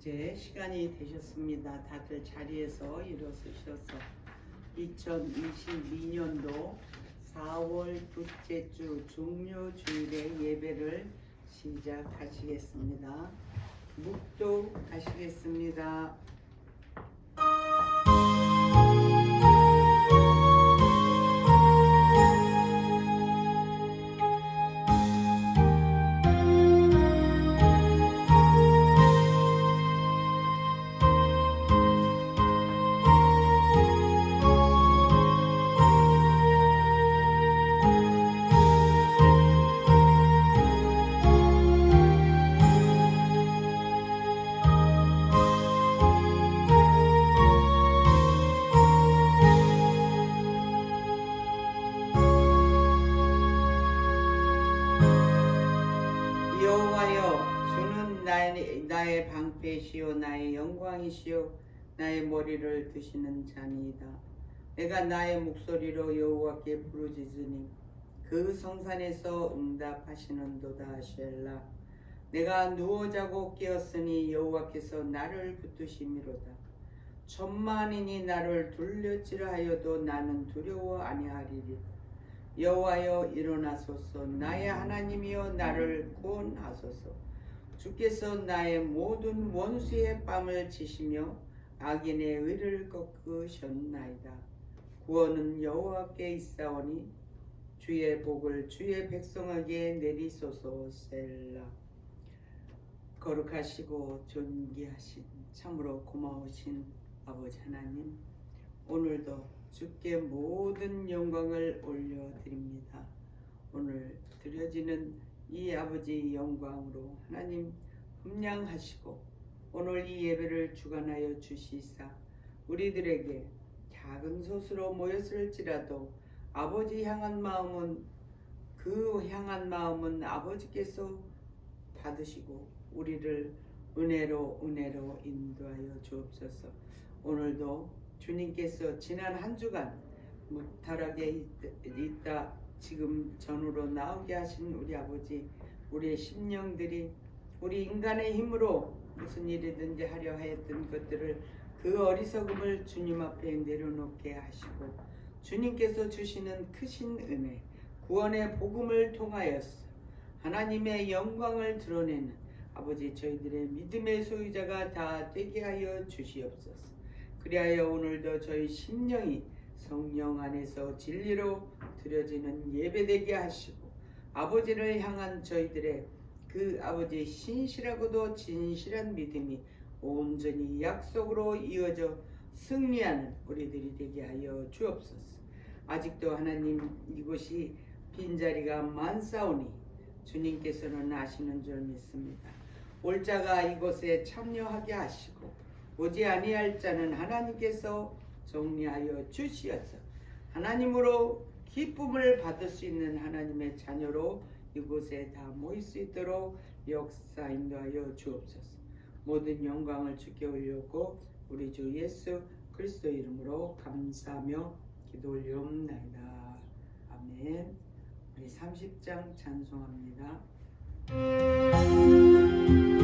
이제 시간이 되셨습니다. 다들 자리에서 일어서셔서 2022년도 4월 둘째 주 종료주일의 예배를 시작하시겠습니다. 묵독하시겠습니다. 나의 방패시요 나의 영광이시요 나의 머리를 드시는 자니이다. 내가 나의 목소리로 여호와께 부르짖으니 그 성산에서 응답하시는도다. 셀라. 내가 누워 자고 깨었으니 여호와께서 나를 붙드심이로다. 천만인이 나를 둘러치라 하여도 나는 두려워 아니하리라. 여호와여 일어나소서. 나의 하나님이여 나를 구원하소서. 주께서 나의 모든 원수의 뺨을 치시며 악인의 의를 꺾으셨나이다. 구원은 여호와께 있사오니 주의 복을 주의 백성에게 내리소서. 셀라. 거룩하시고 존귀하신 참으로 고마우신 아버지 하나님, 오늘도 주께 모든 영광을 올려드립니다. 오늘 드려지는 이 아버지 영광으로 하나님 흠량하시고 오늘 이 예배를 주관하여 주시사 우리들에게 작은 소수로 모였을지라도 아버지 향한 마음은 아버지께서 받으시고 우리를 은혜로 인도하여 주옵소서. 오늘도 주님께서 지난 한 주간 무탈하게 있다 지금 전으로 나오게 하신 우리 아버지, 우리의 심령들이 우리 인간의 힘으로 무슨 일이든지 하려 하였던 것들을 그 어리석음을 주님 앞에 내려놓게 하시고 주님께서 주시는 크신 은혜, 구원의 복음을 통하여서 하나님의 영광을 드러내는 아버지, 저희들의 믿음의 소유자가 다 되게 하여 주시옵소서. 그리하여 오늘도 저희 심령이 성령 안에서 진리로 드려지는 예배되게 하시고 아버지를 향한 저희들의 그 아버지의 신실하고도 진실한 믿음이 온전히 약속으로 이어져 승리하는 우리들이 되게 하여 주옵소서. 아직도 하나님 이곳이 빈자리가 많사오니 주님께서는 아시는 줄 믿습니다. 올 자가 이곳에 참여하게 하시고 오지 아니할 자는 하나님께서 정리하여 주시어서 하나님으로 기쁨을 받을 수 있는 하나님의 자녀로 이곳에 다 모일 수 있도록 역사 인도하여 주옵소서. 모든 영광을 주께 올려고 우리 주 예수 그리스도 이름으로 감사하며 기도 올리옵나이다. 아멘. 우리 30장 찬송합니다. 찬송하네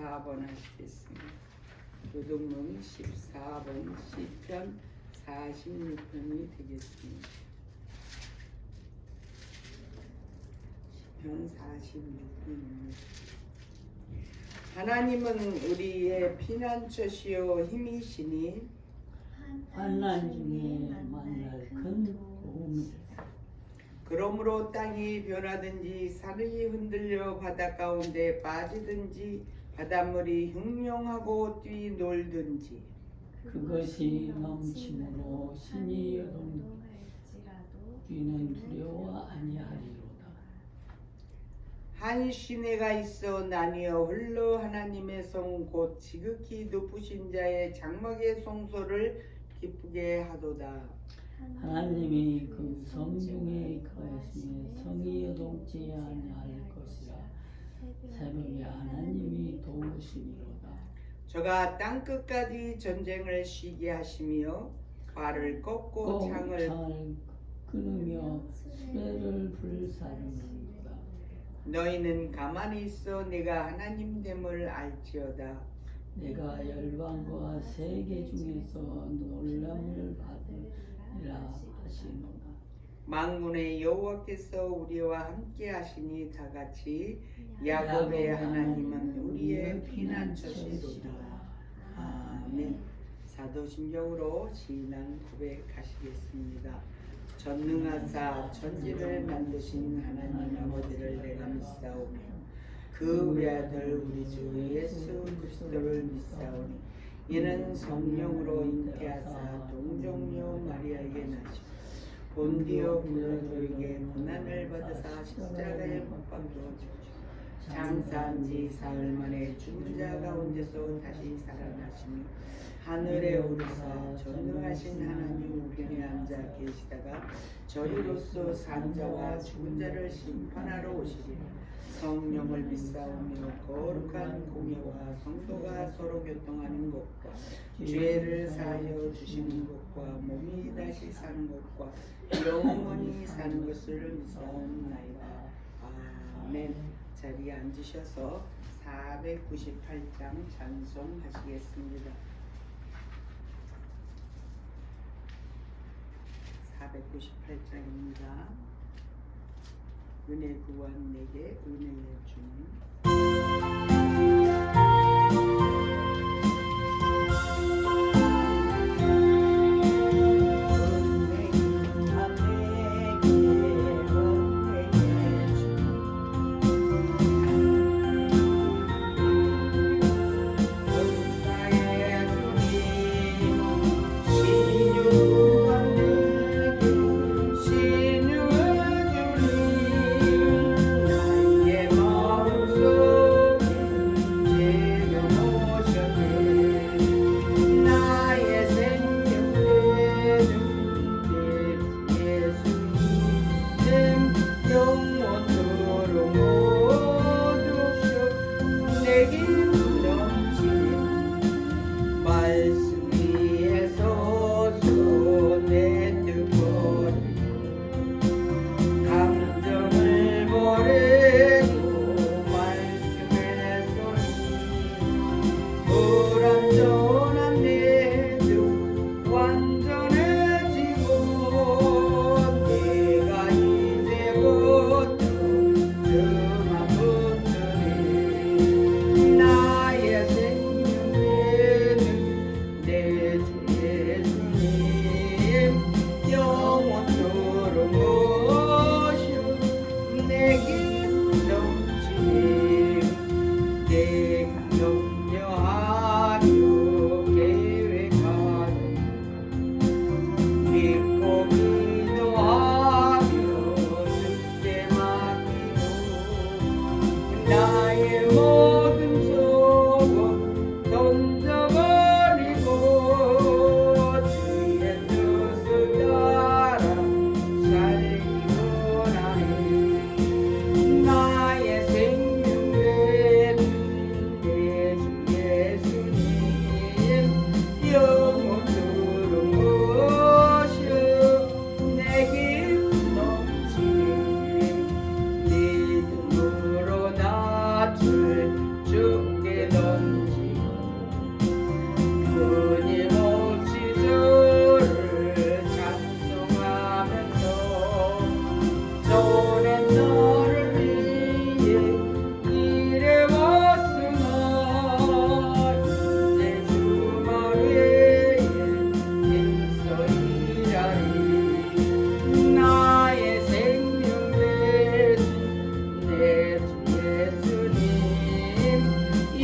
14번 하시겠습니다. 교동문 14번 시편 46편이 되겠습니다. 시편 46편입니다. 하나님은 우리의 피난처시요 힘이시니 환난 중에 만날 큰 도움이 그러므로 땅이 변하든지 산이 흔들려 바다 가운데 빠지든지 바닷물이 흉룡하고 뛰놀든지 그것이 넘침으로 신이 뛰는 두려워 아니하리로다. 한 시내가 있어 나뉘어 흘러 하나님의 성 곧 지극히 높으신 자의 장막의 성소를 기쁘게 하도다. 하나님이 그 성 중에 거하시니 성이 요동치 아니할 것이라. 새벽에 하나님이 도우시리로다. 저가 땅 끝까지 전쟁을 쉬게 하시며 발을 꺾고 창을 끊으며 수레를 불사르는도다. 너희는 가만히 있어 내가 하나님 됨을 알지어다. 내가 열방과 세계 중에서 놀람을 받으리라 하시노라. 만군의 여호와께서 우리와 함께 하시니 다같이 야곱의 하나님은 우리의 피난처시로다. 아멘. 사도신경으로 신앙 고백하시겠습니다. 전능하사 천지를 만드신 하나님 아버지를 내가 믿사오며 그 외아들 우리 주 예수 그리스도를 믿사오니 이는 성령으로 잉태하사 동정녀 마리아에게 나시고 본디오 빌라도에게 고난을 받으사 십자가에 못 박혀 죽으시고 장사한 지 사흘 만에 죽은 자 가운데서 다시 살아나시며 하늘에 오르사 전능하신 하나님 우편에 앉아 계시다가 저리로서 산 자와 죽은 자를 심판하러 오시리라. 성령을 믿사오며 거룩한 공예와 성도가 서로 교통하는 것과 죄를 사하여 주시는 것과 몸이 다시 사는 것과 영원히 사는 것을 믿사옵나이다. 아멘. 자리에 앉으셔서 498장 찬송하시겠습니다. 498장입니다. 은혜 구원 내게 은혜의 주님. 나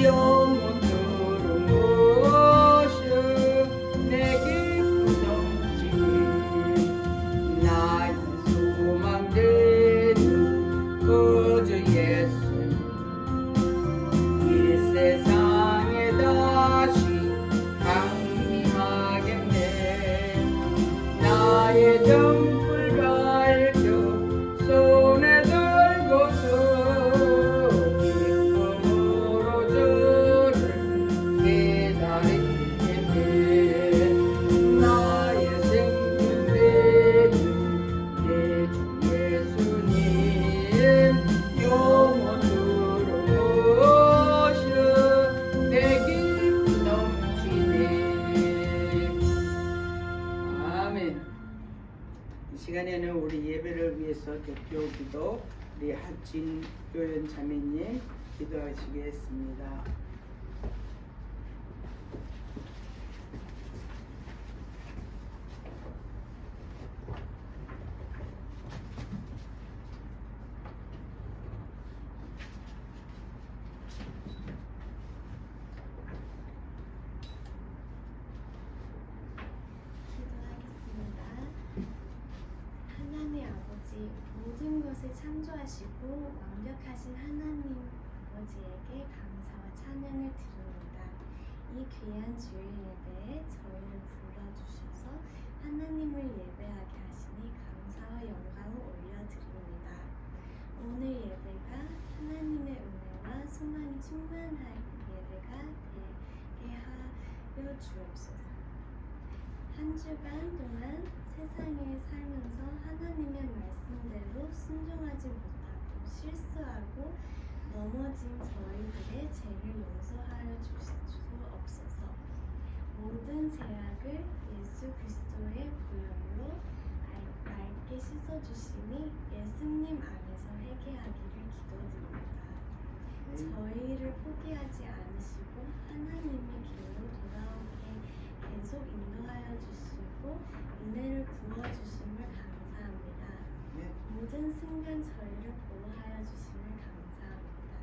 영원토록 모셔 내 기쁨 넘치니 나의 소망되는 구주 예수 이 세상에 다시 강림하겠네 나의 등불 밝혀 손에 들고서 기쁨으로 주를 기다리겠네 나의 생명 되는 내 주 예수님 영원토록 모셔 내 기쁨 넘치네 아멘. 이 시간에는 우리 예배를 위해서 대표 기도 우리 하진 교연 자매님 기도하시겠습니다. 기도하겠습니다. 하나님 아버지, 모든 것을 창조하시고 완벽하신 하나님 아버지에게 감사와 찬양을 드립니다. 이 귀한 주일 예배에 저희를 불러주셔서 하나님을 예배하게 하시니 감사와 영광을 올려드립니다. 오늘 예배가 하나님의 은혜와 소망이 충만한 예배가 되게 하여 주옵소서. 한 주간 동안 세상에 살면서 하나님의 말씀대로 순종하지 못하고 실수하고 넘어진 저희들의 죄를 용서하여 주옵소서. 모든 죄악을 예수 그리스도의 보혈로 맑게 씻어주시니 예수님 안에서 회개하기를 기도드립니다. 저희를 포기하지 않으시고 하나님의 길로 돌아오게 계속 인도하여 주시고 은혜를 부어주심을 감사합니다. 모든 순간 저희를 보호하여 주심을 감사합니다.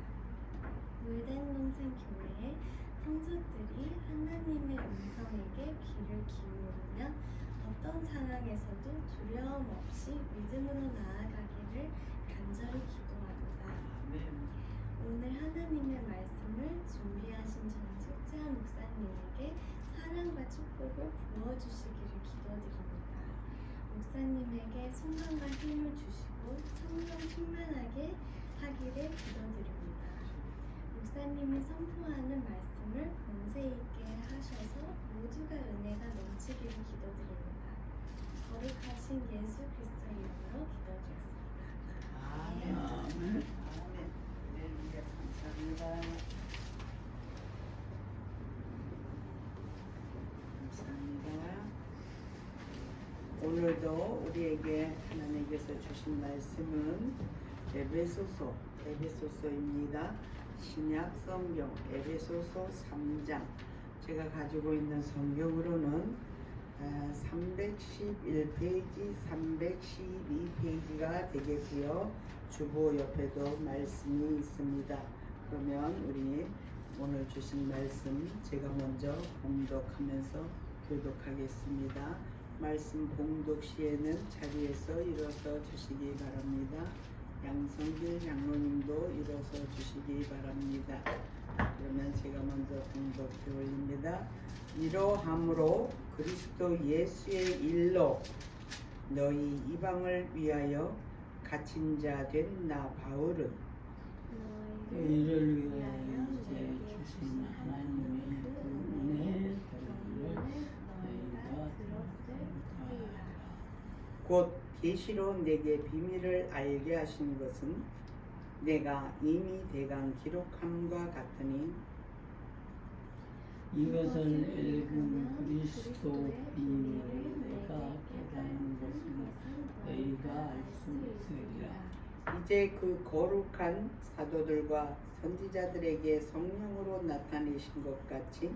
물den동산 교회의 성도들이 하나님의 음성에게 귀를 기울이며 어떤 상황에서도 두려움 없이 믿음으로 나아가기를 간절히 기도합니다. 오늘 하나님의 말씀을 준비하신 정숙재한 목사님에게 사랑과 축복을 부어주시기를 기도드립니다. 목사님에게 소망과 힘을 주시고 성령 충만하게 하기를 기도드립니다. 목사님이 선포하는 말씀을 권세 있게 하셔서 모두가 은혜가 넘치기를 기도드립니다. 거룩하신 예수 그리스도의 이름으로 기도드렸습니다. 아멘. 아멘. 할렐루야. 감사합니다. 감사합니다. 오늘도 우리에게 하나님께서 주신 말씀은 에베소서입니다. 신약 성경 에베소서 3장 제가 가지고 있는 성경으로는 311페이지, 312페이지가 되겠고요. 주보 옆에도 말씀이 있습니다. 그러면 우리 오늘 주신 말씀 제가 먼저 봉독하면서 교독하겠습니다. 말씀 봉독 시에는 자리에서 일어서 주시기 바랍니다. 양성길 장로님도 일어서 주시기 바랍니다. 그러면 제가 먼저 봉독해 올립니다. 이러함으로 그리스도 예수의 일로 너희 이방을 위하여 갇힌 자 된 나 바울은 이를 위하여 이제 주신 하나님의 은혜를 너희가 들었으리라. 곧 계시로 내게 비밀을 알게 하신 것은 내가 이미 대강 기록함과 같으니 이것을 읽은 그리스도 비밀을 내가 깨닫는 것은 너희가 알 수 있으리라. 이제 그 거룩한 사도들과 선지자들에게 성령으로 나타내신 것 같이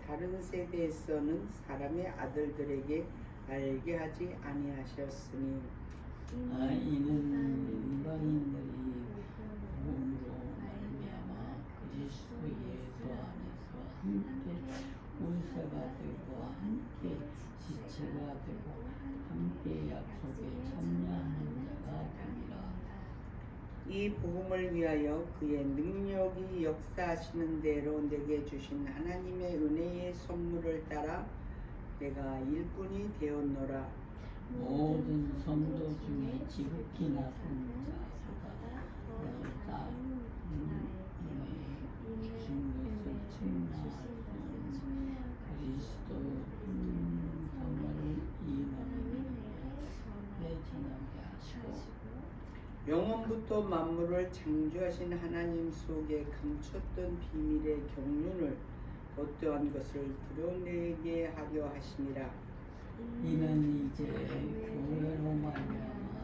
다른 세대에서는 사람의 아들들에게 알게 하지 아니하셨으니 이는 이방인들이 복음으로 말미암아 그리스도의 함께 울새가 되고 함께 지체가 되고 함께 약속에 참여하는 자가 되리라. 이 복음을 위하여 그의 능력이 역사하시는 대로 내게 주신 하나님의 은혜의 선물을 따라 내가 일꾼이 되었노라. 모든 성도 중에 지극히 낮은 자보다 너희가 주신 것을 측량하시는 그리스도 성을 이 너희에게 전하게 하시고 영원부터 만물을 창조하신 하나님 속에 감췄던 비밀의 경륜을 어떠한 것을 드러내게 하려 하시니라. 이는 이제 교회로 말미암아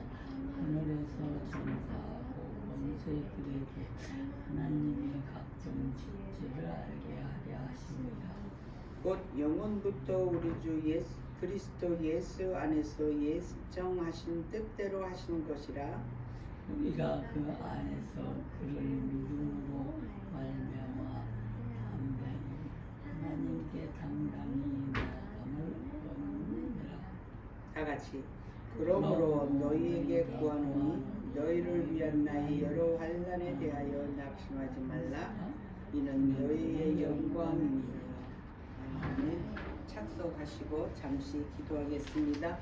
하늘에서 전사하고 권세들에게 하나님의 각종 직제를 알게 하려 하심이라. 곧 영원부터 우리 주 그리스도 예수 안에서 예정하신 뜻대로 하신 것이라. 우리가 그 안에서 그를 믿음으로 말미암아 담대히 하나님께 당당히 나아감을 얻느니라. 다 같이. 그러므로 너희에게 구하노니 너희를 위한 나의 여러 환난에 대하여 낙심하지 말라. 이는 너희의 영광이니라. 아멘. 착석하시고 잠시 기도하겠습니다.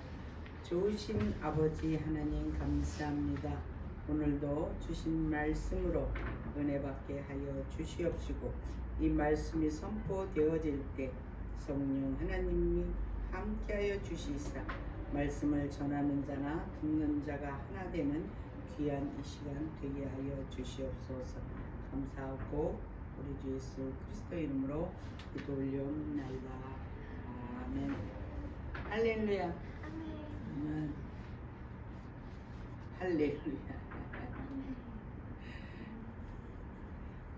좋으신 아버지 하나님 감사합니다. 오늘도 주신 말씀으로 은혜 받게 하여 주시옵시고 이 말씀이 선포되어질 때 성령 하나님이 함께하여 주시사 말씀을 전하는 자나 듣는 자가 하나 되는 귀한 이 시간 되게 하여 주시옵소서. 감사하고 우리 주 예수 그리스도 이름으로 기도 올려옵나이다. 아멘. 할렐루야. 아멘. 할렐루야.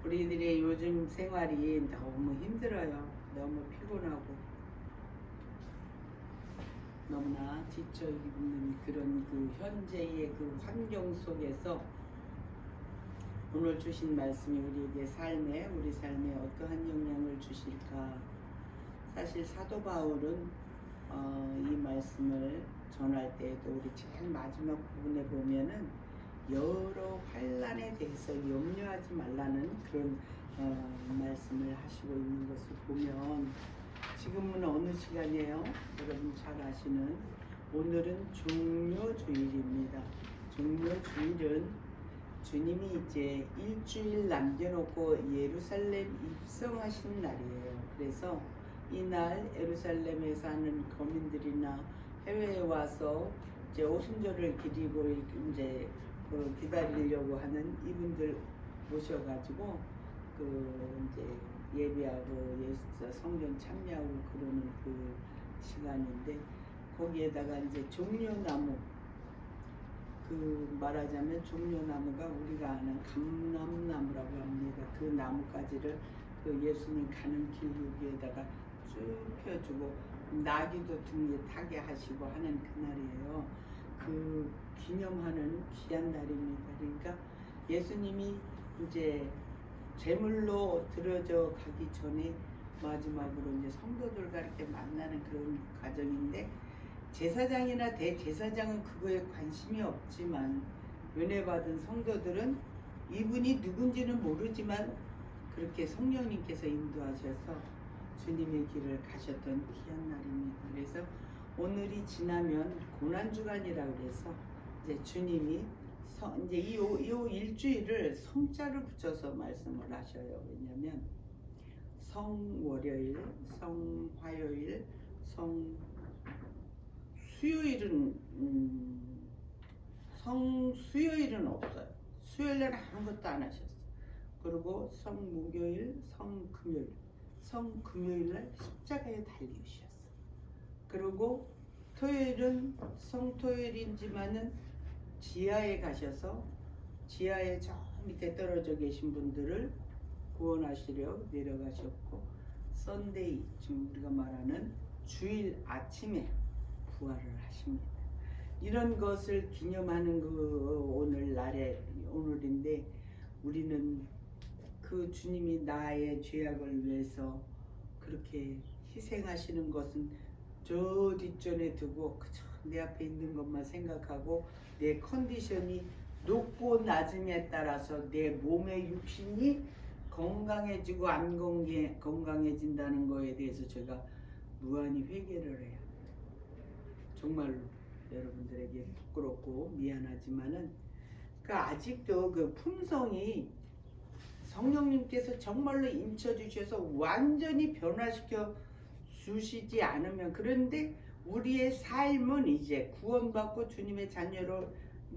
우리들의 요즘 생활이 너무 힘들어요. 너무 피곤하고 너무나 지쳐 있는 그런 그 현재의 그 환경 속에서 오늘 주신 말씀이 우리에게 우리 삶에 어떠한 영향을 주실까? 사실 사도 바울은 이 말씀을 전할 때에도 우리 제일 마지막 부분에 보면은 여러 환난에 대해서 염려하지 말라는 그런 말씀을 하시고 있는 것을 보면 지금은 어느 시간이에요? 여러분 잘 아시는 오늘은 종료주일입니다. 종료주일은 주님이 이제 일주일 남겨놓고 예루살렘 입성하신 날이에요. 그래서 이날 예루살렘에 사는 거민들이나 해외에 와서 이제 오순절을 기리고 이제 기다리려고 하는 이분들 모셔가지고 이제 예배하고 성전 참여하고 그러는 그 시간인데 거기에다가 이제 종려나무 말하자면 종려나무가 우리가 아는 감람나무라고 합니다. 그 나무가지를 예수님 가는 길 여기에다가 쭉 펴주고 나귀도 등에 타게 하시고 하는 그날이에요. 그 기념하는 귀한 날입니다. 그러니까 예수님이 이제 제물로 들어져 가기 전에 마지막으로 이제 성도들과 이렇게 만나는 그런 과정인데 제사장이나 대제사장은 그거에 관심이 없지만 은혜 받은 성도들은 이분이 누군지는 모르지만 그렇게 성령님께서 인도하셔서 주님의 길을 가셨던 귀한 날입니다. 그래서 오늘이 지나면 고난주간이라고 그래서 이제 주님이 이제 이 일주일을 성자를 붙여서 말씀을 하셔요. 왜냐하면 성월요일, 성화요일, 성수요일은 없어요. 수요일날 아무것도 안 하셨어요. 그리고 성목요일, 성금요일날 십자가에 달리셨어요. 그리고 토요일은 성토요일이지만은 지하에 가셔서 지하에 저 밑에 떨어져 계신 분들을 구원하시려 내려가셨고 썬데이 지금 우리가 말하는 주일 아침에 부활을 하십니다. 이런 것을 기념하는 오늘인데 우리는 그 주님이 나의 죄악을 위해서 그렇게 희생하시는 것은 저 뒷전에 두고 그저 내 앞에 있는 것만 생각하고 내 컨디션이 높고 낮음에 따라서 내 몸의 육신이 건강해지고 안 건강해진다는 거에 대해서 제가 무한히 회개를 해요. 정말로 여러분들에게 부끄럽고 미안하지만은 아직도 그 품성이 성령님께서 정말로 인쳐주셔서 완전히 변화시켜 주시지 않으면, 그런데 우리의 삶은 이제 구원받고 주님의 자녀로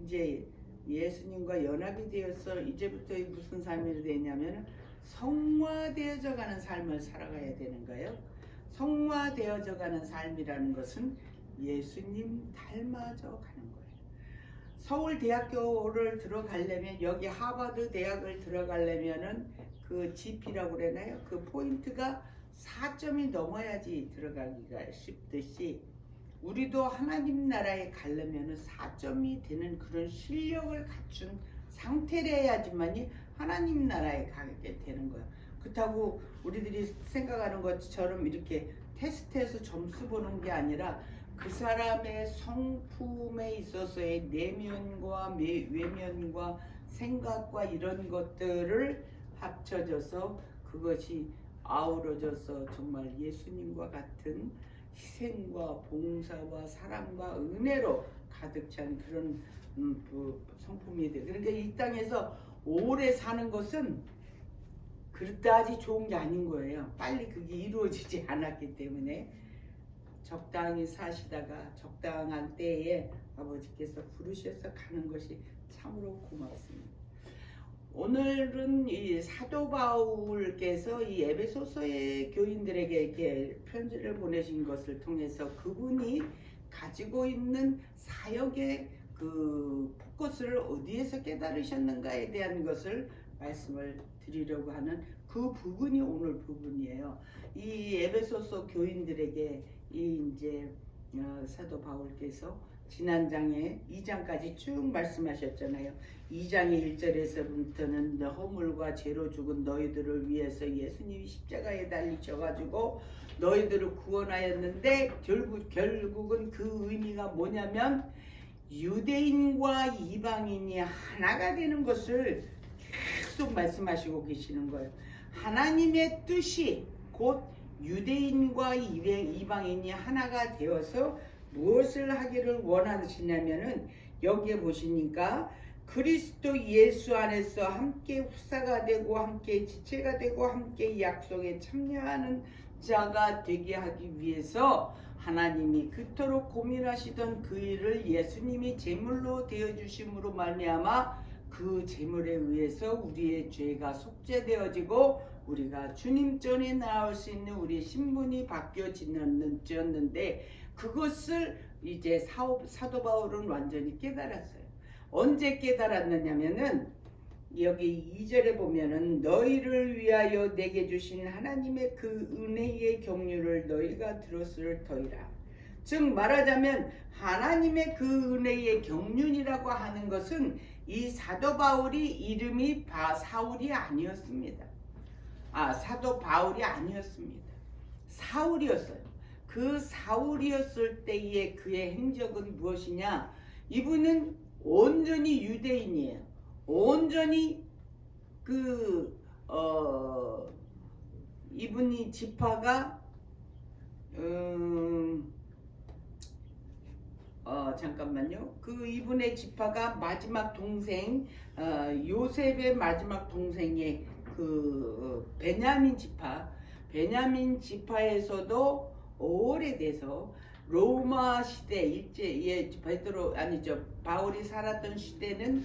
이제 예수님과 연합이 되어서 이제부터 무슨 삶이 되냐면 성화되어져 가는 삶을 살아가야 되는 거예요. 성화되어져 가는 삶이라는 것은 예수님 닮아져 가는 거예요. 서울대학교를 들어가려면, 여기 하버드 대학을 들어가려면은 그 GP라고 그러나요? 그 포인트가 4점이 넘어야지 들어가기가 쉽듯이 우리도 하나님 나라에 가려면은 4점이 되는 그런 실력을 갖춘 상태래야지만이 하나님 나라에 가게 되는 거야. 그렇다고 우리들이 생각하는 것처럼 이렇게 테스트해서 점수 보는 게 아니라 그 사람의 성품에 있어서의 내면과 외면과 생각과 이런 것들을 합쳐져서 그것이 아우러져서 정말 예수님과 같은 희생과 봉사와 사랑과 은혜로 가득 찬 그런 성품이 돼. 그러니까 이 땅에서 오래 사는 것은 그다지 좋은 게 아닌 거예요. 빨리 그게 이루어지지 않았기 때문에 적당히 사시다가 적당한 때에 아버지께서 부르셔서 가는 것이 참으로 고맙습니다. 오늘은 이 사도 바울께서 이 에베소서의 교인들에게 이렇게 편지를 보내신 것을 통해서 그분이 가지고 있는 사역의 그 포커스를 어디에서 깨달으셨는가에 대한 것을 말씀을 드리려고 하는 그 부분이 오늘 부분이에요. 이 에베소서 교인들에게 이 이제 사도 바울께서 지난 장에 2장까지 쭉 말씀하셨잖아요. 2장의 1절에서부터는 허물과 죄로 죽은 너희들을 위해서 예수님이 십자가에 달리셔가지고 너희들을 구원하였는데 결국은 그 의미가 뭐냐면 유대인과 이방인이 하나가 되는 것을 계속 말씀하시고 계시는 거예요. 하나님의 뜻이 곧 유대인과 이방인이 하나가 되어서 무엇을 하기를 원하시냐면은 여기에 보시니까 그리스도 예수 안에서 함께 후사가 되고 함께 지체가 되고 함께 약속에 참여하는 자가 되게 하기 위해서 하나님이 그토록 고민하시던 그 일을 예수님이 제물로 되어주심으로 말미암아 그 제물에 의해서 우리의 죄가 속죄되어지고 우리가 주님 전에 나올 수 있는 우리의 신분이 바뀌어지는데 그것을 이제 사도 바울은 완전히 깨달았어요. 언제 깨달았느냐면은 여기 2절에 보면은 너희를 위하여 내게 주신 하나님의 그 은혜의 경륜을 너희가 들었을 터이라. 즉 말하자면 하나님의 그 은혜의 경륜이라고 하는 것은 이 사도 바울이 이름이 사울이 아니었습니다. 사도 바울이 아니었습니다. 사울이었어요. 그 사울이었을 때의 그의 행적은 무엇이냐? 이분은 온전히 유대인이에요. 온전히 이분이 지파가 잠깐만요. 그 이분의 지파가 마지막 동생 요셉의 마지막 동생의 그 베냐민 지파에서도 오래돼서 로마 시대 바울이 살았던 시대는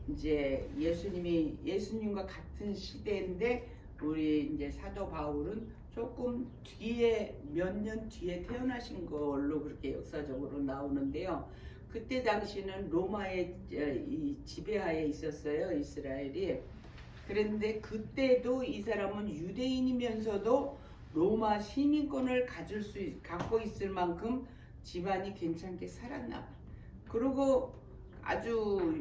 이제 예수님과 같은 시대인데 우리 이제 사도 바울은 조금 뒤에 몇 년 뒤에 태어나신 걸로 그렇게 역사적으로 나오는데요. 그때 당시는 로마의 지배하에 있었어요, 이스라엘이. 그런데 그때도 이 사람은 유대인이면서도 로마 시민권을 갖고 있을 만큼 집안이 괜찮게 살았나 봐. 그리고 아주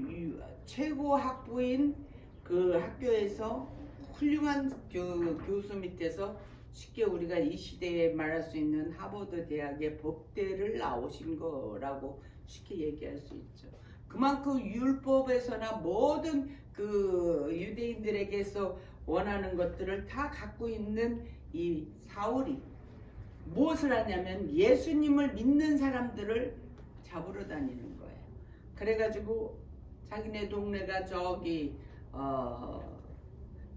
최고 학부인 그 학교에서 훌륭한 교수 밑에서 쉽게 우리가 이 시대에 말할 수 있는 하버드 대학의 법대를 나오신 거라고 쉽게 얘기할 수 있죠. 그만큼 율법에서나 모든 그 유대인들에게서 원하는 것들을 다 갖고 있는 이 사울이 무엇을 하냐면 예수님을 믿는 사람들을 잡으러 다니는 거예요. 그래가지고 자기네 동네가 저기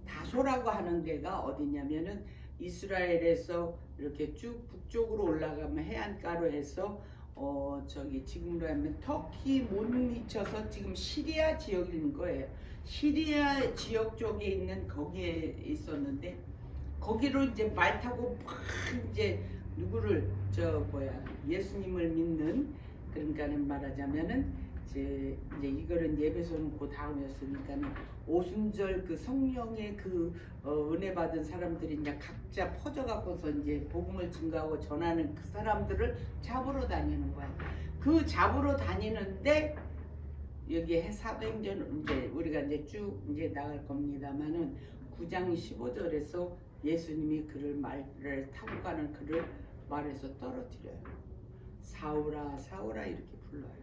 다소라고 하는 데가 어디냐면은 이스라엘에서 이렇게 쭉 북쪽으로 올라가면 해안가로 해서 저기 지금으로 하면 터키 못 미쳐서 지금 시리아 지역인 거예요. 시리아 지역 쪽에 있는 거기에 있었는데 거기로 이제 말 타고 막 이제 누구를 예수님을 믿는 그러니까는 말하자면은 이제 이거는 예배소는 그 다음이었으니까는 오순절 그 성령의 그 은혜 받은 사람들이 이제 각자 퍼져갖고서 이제 복음을 증거하고 전하는 그 사람들을 잡으러 다니는 거야. 그 잡으러 다니는데 여기 사도행전 이제 우리가 이제 쭉 이제 나갈 겁니다만은 9장 15절에서 예수님이 그를 말을 타고 가는 그를 말에서 떨어뜨려요. 사울아 사울아 이렇게 불러요.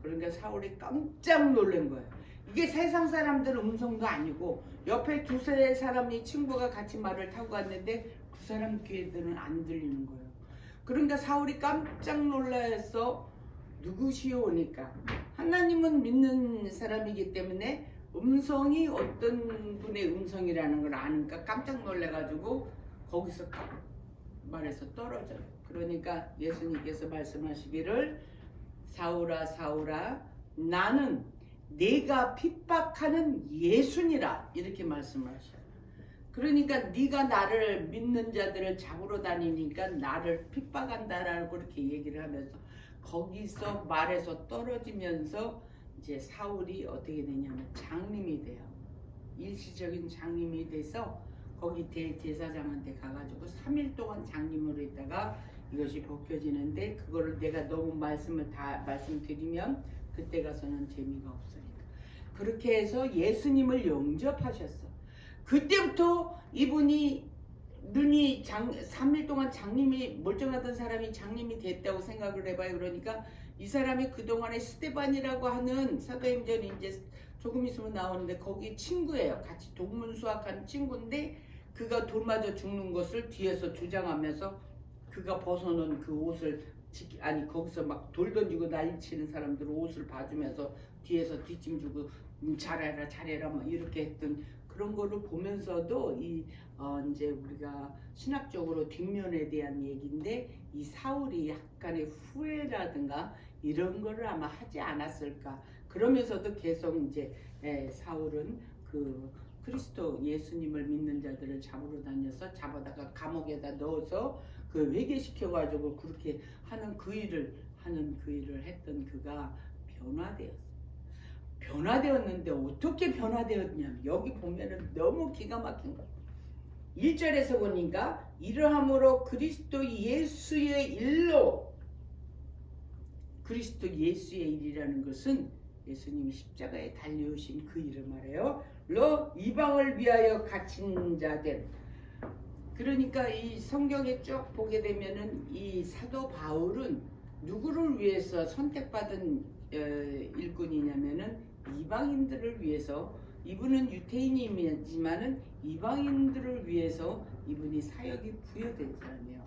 그러니까 사울이 깜짝 놀란 거예요. 이게 세상 사람들 음성도 아니고 옆에 두세 사람이 친구가 같이 말을 타고 갔는데 그 사람 귀에들은 안 들리는 거예요. 그러니까 사울이 깜짝 놀라서 누구시오니까 하나님은 믿는 사람이기 때문에 음성이 어떤 분의 음성이라는 걸 아니까 깜짝 놀래가지고 거기서 말해서 떨어져요. 그러니까 예수님께서 말씀하시기를 사울아 사울아 나는 네가 핍박하는 예수니라 이렇게 말씀하셔요. 그러니까 네가 나를 믿는 자들을 잡으러 다니니까 나를 핍박한다라고 그렇게 얘기를 하면서 거기서 말에서 떨어지면서 이제 사울이 어떻게 되냐면 장님이 돼요. 일시적인 장님이 돼서 거기 대제사장한테 가가지고 3일 동안 장님으로 있다가 이것이 벗겨지는데 그거를 내가 너무 말씀을 다 말씀드리면 그때 가서는 재미가 없으니까 그렇게 해서 예수님을 영접하셨어. 그때부터 이분이 눈이 3일 동안 장님이 멀쩡하던 사람이 장님이 됐다고 생각을 해봐요. 그러니까 이 사람이 그동안에 스데반이라고 하는 사도행전이 이제 조금 있으면 나오는데 거기 친구예요. 같이 동문수학하는 친구인데 그가 돌 맞아 죽는 것을 뒤에서 주장하면서 그가 벗어놓은 그 옷을 거기서 막 돌 던지고 난리치는 사람들 옷을 봐주면서 뒤에서 뒷짐 주고 잘해라 잘해라 막 이렇게 했던 그런 거를 보면서도 이제 우리가 신학적으로 뒷면에 대한 얘기인데 이 사울이 약간의 후회라든가 이런 거를 아마 하지 않았을까. 그러면서도 계속 이제 사울은 그 그리스도 예수님을 믿는 자들을 잡으러 다녀서 잡아다가 감옥에다 넣어서 그 회개시켜가지고 그렇게 하는 그 일을 했던 그가 변화되었어. 변화되었는데 어떻게 변화되었냐면 여기 보면은 너무 기가 막힌 거예요. 1절에서 보니까 이러함으로 그리스도 예수의 일로 그리스도 예수의 일이라는 것은 예수님이 십자가에 달려오신 그 일을 말해요. 로 이방을 위하여 갇힌 자들. 그러니까 이 성경에 쭉 보게 되면은 이 사도 바울은 누구를 위해서 선택받은 일꾼이냐면은 이방인들을 위해서 이분은 유태인이지만은 이방인들을 위해서 이분이 사역이 부여된 사람이에요.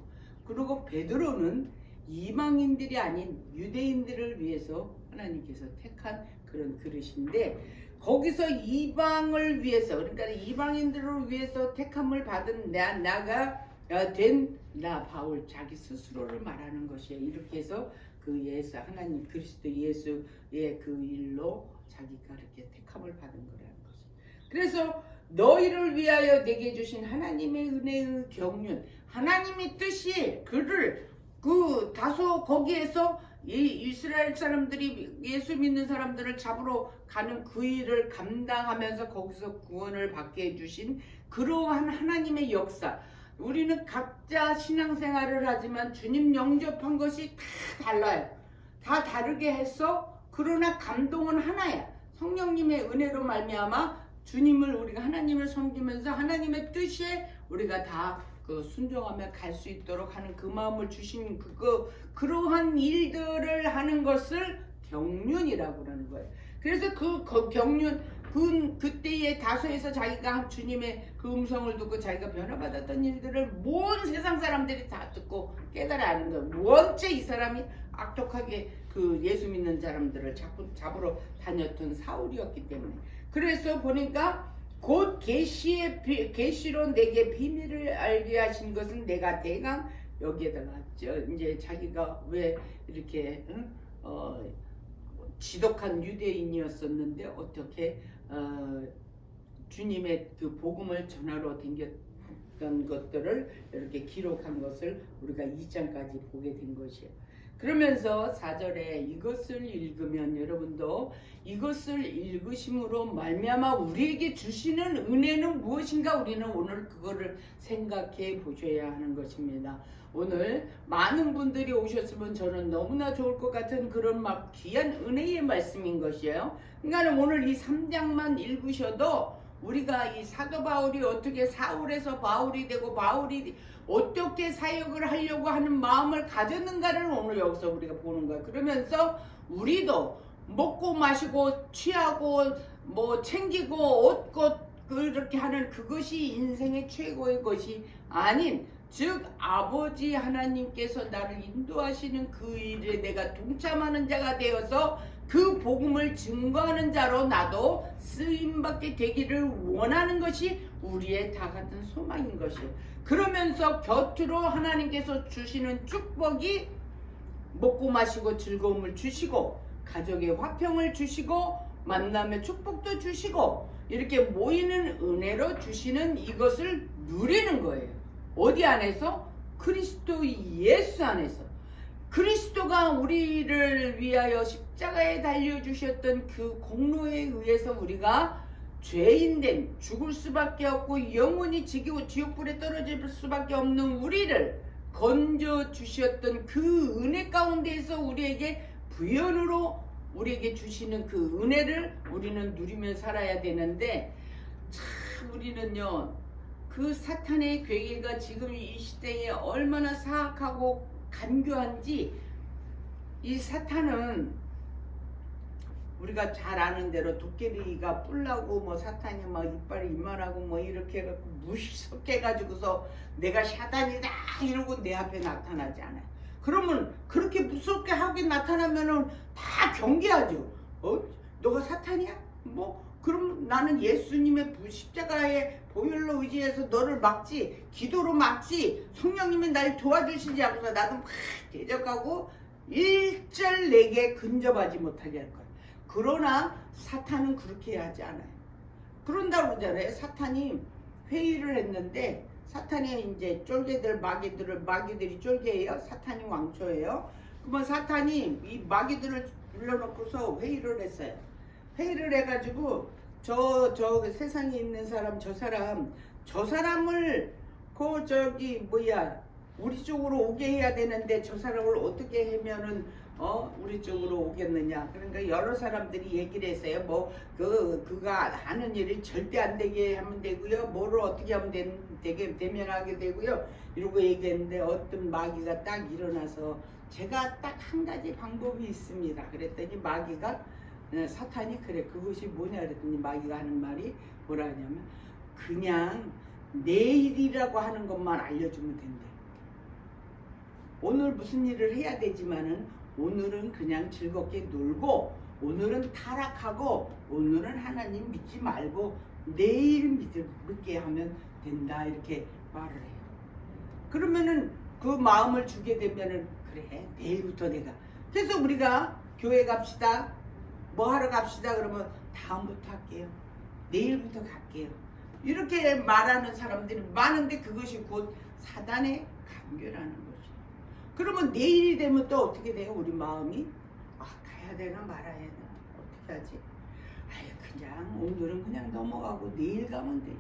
그리고 베드로는 이방인들이 아닌 유대인들을 위해서 하나님께서 택한 그런 그릇인데 거기서 이방을 위해서 그러니까 이방인들을 위해서 택함을 받은 나가 된 나 바울 자기 스스로를 말하는 것이에요. 이렇게 해서 그 예수 하나님 그리스도 예수의 그 일로 자기가 이렇게 택함을 받은 거라는 거죠. 그래서 너희를 위하여 내게 주신 하나님의 은혜의 경륜 하나님의 뜻이 그를 그 다소 거기에서 이 이스라엘 사람들이 예수 믿는 사람들을 잡으러 가는 그 일을 감당하면서 거기서 구원을 받게 해주신 그러한 하나님의 역사. 우리는 각자 신앙생활을 하지만 주님 영접한 것이 다 달라요. 다 다르게 해서 그러나 감동은 하나야. 성령님의 은혜로 말미암아 주님을 우리가 하나님을 섬기면서 하나님의 뜻에 우리가 다 그 순종하며 갈 수 있도록 하는 그 마음을 주신 그러한 일들을 하는 것을 경륜이라고 하는 거예요. 그래서 그 경륜 그때의 다소에서 자기가 주님의 그 음성을 듣고 자기가 변화받았던 일들을 모든 세상 사람들이 다 듣고 깨달아 아는 거예요. 원체 이 사람이 악독하게 그 예수 믿는 사람들을 잡으러 다녔던 사울이었기 때문에. 그래서 보니까 곧 계시로 내게 비밀을 알게 하신 것은 내가 대강 여기에다가 이제 자기가 왜 이렇게 지독한 유대인이었었는데 어떻게 주님의 그 복음을 전하러 댕겼던 것들을 이렇게 기록한 것을 우리가 2장까지 보게 된 것이에요. 그러면서 4절에 이것을 읽으면 여러분도 이것을 읽으심으로 말미암아 우리에게 주시는 은혜는 무엇인가 우리는 오늘 그거를 생각해 보셔야 하는 것입니다. 오늘 많은 분들이 오셨으면 저는 너무나 좋을 것 같은 그런 막 귀한 은혜의 말씀인 것이에요. 그러니까 오늘 이 3장만 읽으셔도 우리가 이 사도 바울이 어떻게 사울에서 바울이 되고 바울이 어떻게 사역을 하려고 하는 마음을 가졌는가를 오늘 여기서 우리가 보는 거예요. 그러면서 우리도 먹고 마시고 취하고 뭐 챙기고 얻고 그렇게 하는 그것이 인생의 최고의 것이 아닌 즉 아버지 하나님께서 나를 인도하시는 그 일에 내가 동참하는 자가 되어서 그 복음을 증거하는 자로 나도 쓰임받게 되기를 원하는 것이 우리의 다 같은 소망인 것이에요. 그러면서 곁으로 하나님께서 주시는 축복이 먹고 마시고 즐거움을 주시고 가족의 화평을 주시고 만남의 축복도 주시고 이렇게 모이는 은혜로 주시는 이것을 누리는 거예요. 어디 안에서? 그리스도 예수 안에서. 그리스도가 우리를 위하여 십자가에 달려주셨던 그 공로에 의해서 우리가 죄인된 죽을 수밖에 없고 영원히 지옥불에 떨어질 수밖에 없는 우리를 건져 주셨던 그 은혜 가운데에서 우리에게 부연으로 우리에게 주시는 그 은혜를 우리는 누리며 살아야 되는데 참 우리는요 그 사탄의 괴계가 지금 이 시대에 얼마나 사악하고 간교한지 이 사탄은 우리가 잘 아는 대로 도깨비가 뿔나고 뭐 사탄이 막 이빨이 이만하고 뭐 이렇게 해갖고 무섭게 해가지고서 내가 사탄이다 이러고 내 앞에 나타나지 않아요. 그러면 그렇게 무섭게 하게 나타나면은 다 경계하죠. 너가 사탄이야? 뭐 그럼 나는 예수님의 십자가의 보혈로 의지해서 너를 막지 기도로 막지 성령님이 날 도와주시지 하고서 나도 막 대적하고 일절 내게 근접하지 못하게 할 거야. 그러나 사탄은 그렇게 하지 않아요. 그런다고 그러잖아요. 사탄이 회의를 했는데 사탄이 이제 마귀들이 쫄개예요. 사탄이 왕초예요. 그러면 사탄이 이 마귀들을 불러놓고서 회의를 했어요. 회의를 해가지고 저 세상에 있는 사람 저 사람을 우리 쪽으로 오게 해야 되는데 저 사람을 어떻게 하면은 우리 쪽으로 오겠느냐. 그러니까 여러 사람들이 얘기를 했어요. 뭐 그가 하는 일이 절대 안 되게 하면 되고요. 뭐를 어떻게 하면 되게 대면하게 되고요. 이러고 얘기했는데 어떤 마귀가 딱 일어나서 제가 딱 한 가지 방법이 있습니다. 그랬더니 마귀가 사탄이 그래 그것이 뭐냐 그랬더니 마귀가 하는 말이 뭐라 하냐면 그냥 내일이라고 하는 것만 알려주면 된대. 오늘 무슨 일을 해야 되지만은 오늘은 그냥 즐겁게 놀고 오늘은 타락하고 오늘은 하나님 믿지 말고 내일 믿게 하면 된다 이렇게 말을 해요. 그러면은 그 마음을 주게 되면은 그래 내일부터 내가 그래서 우리가 교회 갑시다 뭐 하러 갑시다 그러면 다음부터 할게요. 내일부터 갈게요. 이렇게 말하는 사람들이 많은데 그것이 곧 사단의 간교라는 거죠. 그러면 내일이 되면 또 어떻게 돼요? 우리 마음이 가야 되나 말아야 되나 어떻게 하지? 그냥 오늘은 그냥 넘어가고 내일 가면 되지.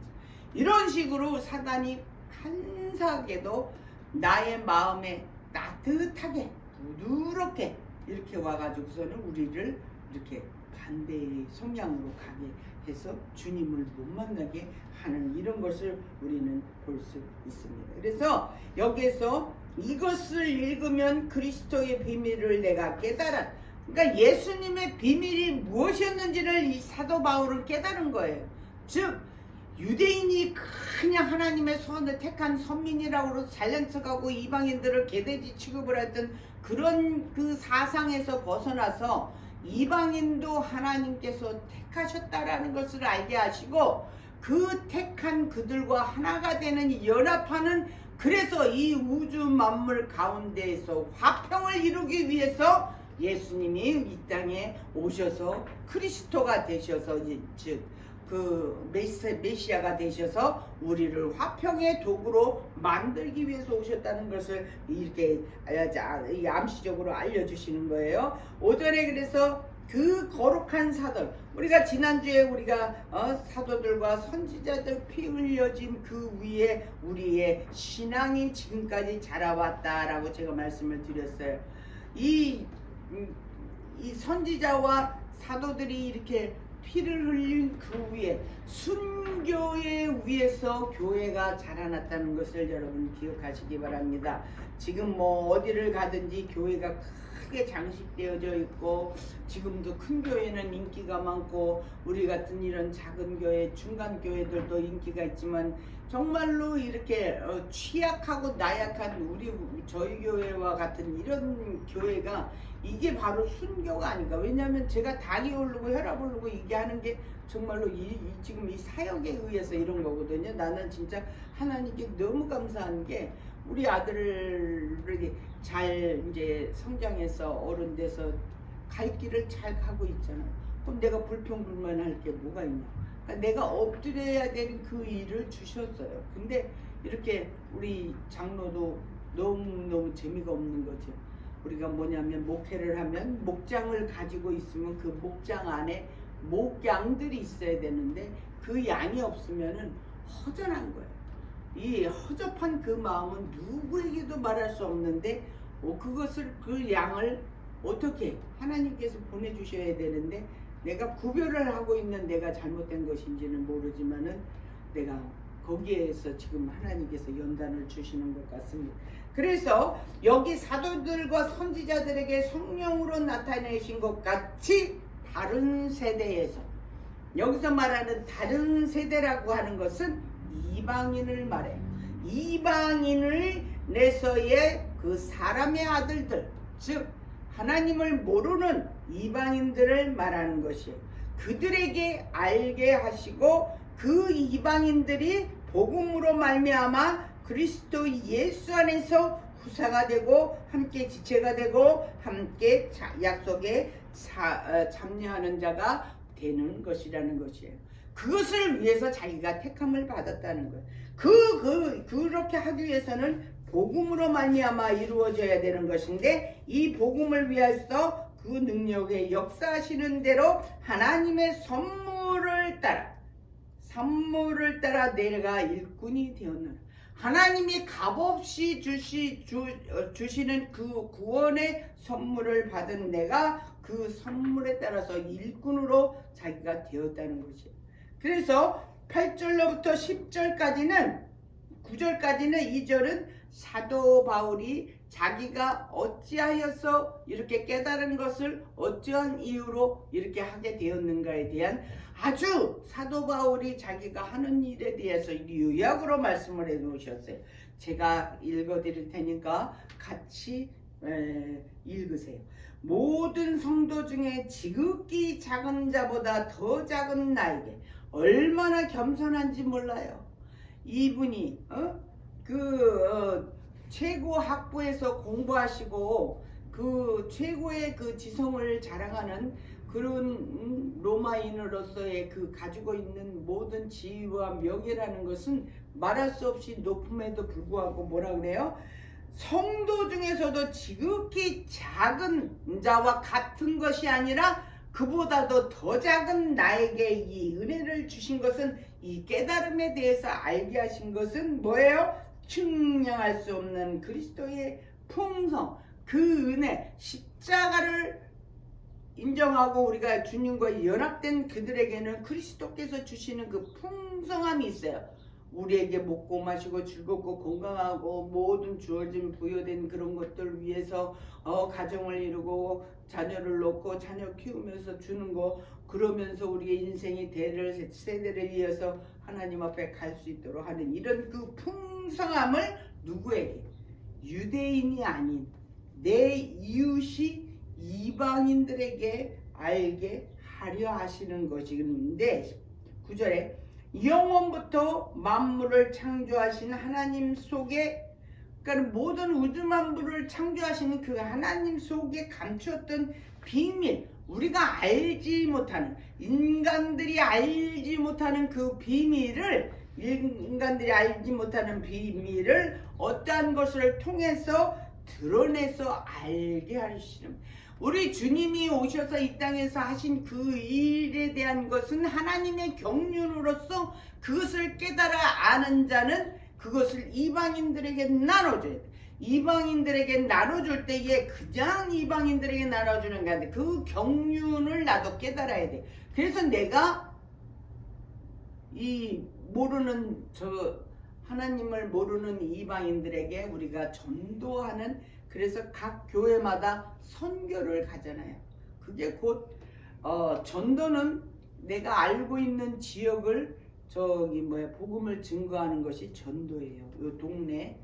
이런 식으로 사단이 간사하게도 나의 마음에 따뜻하게 부드럽게 이렇게 와가지고서는 우리를 이렇게 반대의 성향으로 가게 해서 주님을 못 만나게 하는 이런 것을 우리는 볼 수 있습니다. 그래서 여기에서 이것을 읽으면 그리스도의 비밀을 내가 깨달아. 그러니까 예수님의 비밀이 무엇이었는지를 이 사도 바울은 깨달은 거예요. 즉 유대인이 그냥 하나님의 선을 택한 선민이라고 잘난 척하고 이방인들을 개돼지 취급을 했던 그런 그 사상에서 벗어나서 이방인도 하나님께서 택하셨다라는 것을 알게 하시고 그 택한 그들과 하나가 되는 연합하는, 그래서 이 우주 만물 가운데에서 화평을 이루기 위해서 예수님이 이 땅에 오셔서 그리스도가 되셔서, 즉 그 메시아가 되셔서 우리를 화평의 도구로 만들기 위해서 오셨다는 것을 이렇게 암시적으로 알려주시는 거예요. 오전에 그래서 그 거룩한 사도, 우리가 지난주에 우리가 사도들과 선지자들 피 흘려진 그 위에 우리의 신앙이 지금까지 자라왔다라고 제가 말씀을 드렸어요. 이 선지자와 사도들이 이렇게 피를 흘린 그 위에 순교의 위에서 교회가 자라났다는 것을 여러분 기억하시기 바랍니다. 지금 뭐 어디를 가든지 교회가 크게 장식되어져 있고, 지금도 큰 교회는 인기가 많고 우리 같은 이런 작은 교회, 중간 교회들도 인기가 있지만 정말로 이렇게 취약하고 나약한 저희 교회와 같은 이런 교회가 이게 바로 순교가 아닌가. 왜냐하면 제가 당이 오르고 혈압 오르고 이게 하는 게 정말로 지금 이 사역에 의해서 이런 거거든요. 나는 진짜 하나님께 너무 감사한 게 우리 아들을 잘 이제 성장해서 어른 돼서 갈 길을 잘 가고 있잖아. 그럼 내가 불평불만할 게 뭐가 있냐. 그러니까 내가 엎드려야 되는 그 일을 주셨어요. 근데 이렇게 우리 장로도 너무너무 재미가 없는 거죠. 우리가 뭐냐면 목회를 하면 목장을 가지고 있으면 그 목장 안에 목양들이 있어야 되는데 그 양이 없으면은 허전한 거예요. 이 허접한 그 마음은 누구에게도 말할 수 없는데 그것을 그 양을 어떻게 하나님께서 보내주셔야 되는데 내가 구별을 하고 있는 내가 잘못된 것인지는 모르지만은 내가 거기에서 지금 하나님께서 연단을 주시는 것 같습니다. 그래서 여기 사도들과 선지자들에게 성령으로 나타내신 것 같이 다른 세대에서, 여기서 말하는 다른 세대라고 하는 것은 이방인을 말해요. 이방인을 내서의 그 사람의 아들들, 즉 하나님을 모르는 이방인들을 말하는 것이에요. 그들에게 알게 하시고 그 이방인들이 복음으로 말미암아 그리스도 예수 안에서 후사가 되고 함께 지체가 되고 함께 약속에 참여하는 자가 되는 것이라는 것이에요. 그것을 위해서 자기가 택함을 받았다는 거예요. 그렇게 하기 위해서는 복음으로 말미암아 이루어져야 되는 것인데, 이 복음을 위해서 그 능력에 역사하시는 대로 하나님의 선물을 따라 내가 일꾼이 되었노라. 하나님이 값없이 주시는 그 구원의 선물을 받은 내가 그 선물에 따라서 일꾼으로 자기가 되었다는 것이에요. 그래서 8절로부터 10절까지는 9절까지는 2절은 사도 바울이 자기가 어찌하여서 이렇게 깨달은 것을 어떠한 이유로 이렇게 하게 되었는가에 대한 아주 사도 바울이 자기가 하는 일에 대해서 요약으로 말씀을 해 놓으셨어요. 제가 읽어 드릴 테니까 같이 읽으세요. 모든 성도 중에 지극히 작은 자보다 더 작은 나에게 얼마나 겸손한지 몰라요. 이분이 최고 학부에서 공부하시고 그 최고의 그 지성을 자랑하는 그런 로마인으로서의 그 가지고 있는 모든 지위와 명예라는 것은 말할 수 없이 높음에도 불구하고 뭐라 그래요? 성도 중에서도 지극히 작은 자와 같은 것이 아니라 그보다도 더 작은 나에게 이 은혜를 주신 것은, 이 깨달음에 대해서 알게 하신 것은 뭐예요? 측량할 수 없는 그리스도의 풍성, 그 은혜, 십자가를 인정하고 우리가 주님과 연합된 그들에게는 그리스도께서 주시는 그 풍성함이 있어요. 우리에게 먹고 마시고 즐겁고 건강하고 모든 주어진 부여된 그런 것들 위해서 가정을 이루고 자녀를 놓고 자녀 키우면서 주는 거, 그러면서 우리의 인생이 세대를 이어서 하나님 앞에 갈 수 있도록 하는 이런 그 풍성함을 누구에게? 유대인이 아닌 내 이웃이 이방인들에게 알게 하려 하시는 것인데, 9절에 영원부터 만물을 창조하신 하나님 속에, 그러니까 모든 우주 만물을 창조하시는 그 하나님 속에 감추었던 비밀, 우리가 알지 못하는, 인간들이 알지 못하는 그 비밀을, 인간들이 알지 못하는 비밀을 어떠한 것을 통해서 드러내서 알게 하시는, 우리 주님이 오셔서 이 땅에서 하신 그 일에 대한 것은 하나님의 경륜으로서 그것을 깨달아 아는 자는 그것을 이방인들에게 나눠줘야 돼. 이방인들에게 나눠줄 때에 그냥 이방인들에게 나눠주는 게 아니라 그 경륜을 나도 깨달아야 돼. 그래서 내가 이 모르는 하나님을 모르는 이방인들에게 우리가 전도하는, 그래서 각 교회마다 선교를 가잖아요. 그게 곧 전도는 내가 알고 있는 지역을 복음을 증거하는 것이 전도예요. 요 동네.